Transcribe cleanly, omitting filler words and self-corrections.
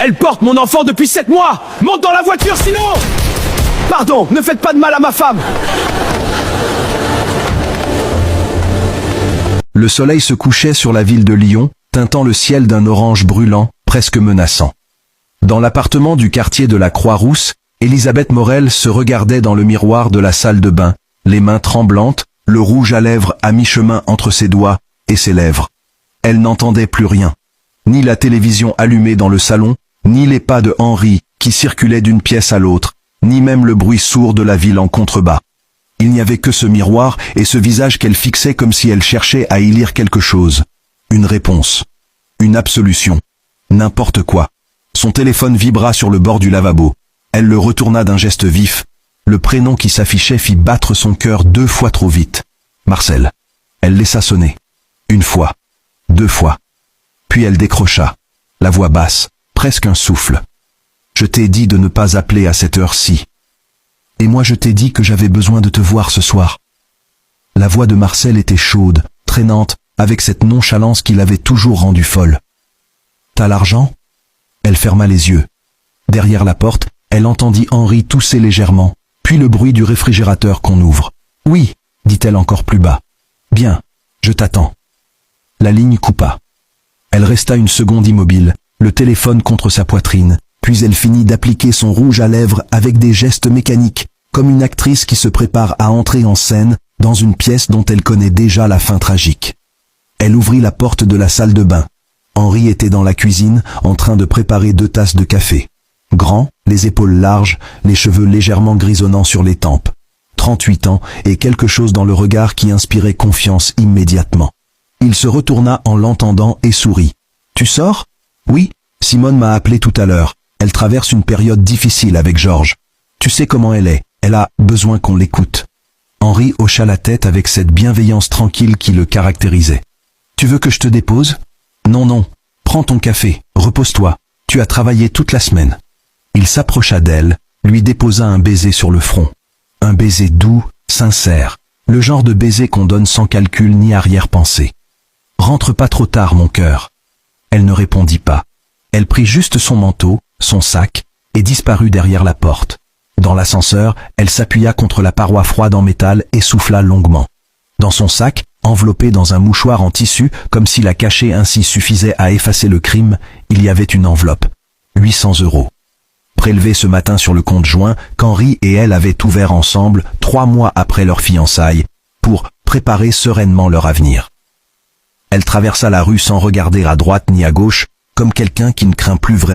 Elle porte mon enfant depuis 7 mois. Monte dans la voiture sinon. Pardon, ne faites pas de mal à ma femme. Le soleil se couchait sur la ville de Lyon, teintant le ciel d'un orange brûlant, presque menaçant. Dans l'appartement du quartier de la Croix-Rousse, Elisabeth Morel se regardait dans le miroir de la salle de bain, les mains tremblantes, le rouge à lèvres à mi-chemin entre ses doigts et ses lèvres. Elle n'entendait plus rien. Ni la télévision allumée dans le salon, ni les pas de Henri qui circulaient d'une pièce à l'autre, ni même le bruit sourd de la ville en contrebas. Il n'y avait que ce miroir et ce visage qu'elle fixait comme si elle cherchait à y lire quelque chose. Une réponse. Une absolution. N'importe quoi. Son téléphone vibra sur le bord du lavabo. Elle le retourna d'un geste vif. Le prénom qui s'affichait fit battre son cœur 2 fois trop vite. Marcel. Elle laissa sonner. 1 fois. 2 fois. Puis elle décrocha. La voix basse, presque un souffle. Je t'ai dit de ne pas appeler à cette heure-ci. Et moi je t'ai dit que j'avais besoin de te voir ce soir. La voix de Marcel était chaude, traînante, avec cette nonchalance qui l'avait toujours rendue folle. T'as l'argent ? Elle ferma les yeux. Derrière la porte, elle entendit Henri tousser légèrement, puis le bruit du réfrigérateur qu'on ouvre. Oui, dit-elle encore plus bas. Bien, je t'attends. La ligne coupa. Elle resta une seconde immobile, le téléphone contre sa poitrine, puis elle finit d'appliquer son rouge à lèvres avec des gestes mécaniques, comme une actrice qui se prépare à entrer en scène dans une pièce dont elle connaît déjà la fin tragique. Elle ouvrit la porte de la salle de bain. Henri était dans la cuisine, en train de préparer 2 tasses de café. Grand, les épaules larges, les cheveux légèrement grisonnants sur les tempes. 38 ans et quelque chose dans le regard qui inspirait confiance immédiatement. Il se retourna en l'entendant et sourit. « Tu sors ? » ?»« Oui, Simone m'a appelé tout à l'heure. Elle traverse une période difficile avec Georges. Tu sais comment elle est, elle a besoin qu'on l'écoute. » Henri hocha la tête avec cette bienveillance tranquille qui le caractérisait. « Tu veux que je te dépose ? » ?»« Non, non. Prends ton café, repose-toi. Tu as travaillé toute la semaine. » Il s'approcha d'elle, lui déposa un baiser sur le front. Un baiser doux, sincère. Le genre de baiser qu'on donne sans calcul ni arrière-pensée. « Rentre pas trop tard, mon cœur. » Elle ne répondit pas. Elle prit juste son manteau, son sac, et disparut derrière la porte. Dans l'ascenseur, elle s'appuya contre la paroi froide en métal et souffla longuement. Dans son sac, enveloppé dans un mouchoir en tissu, comme si la cachée ainsi suffisait à effacer le crime, il y avait une enveloppe. 800 €. Prélevée ce matin sur le compte joint qu'Henri et elle avaient ouvert ensemble 3 mois après leur fiançailles, pour préparer sereinement leur avenir. Elle traversa la rue sans regarder à droite ni à gauche, comme quelqu'un qui ne craint plus vraiment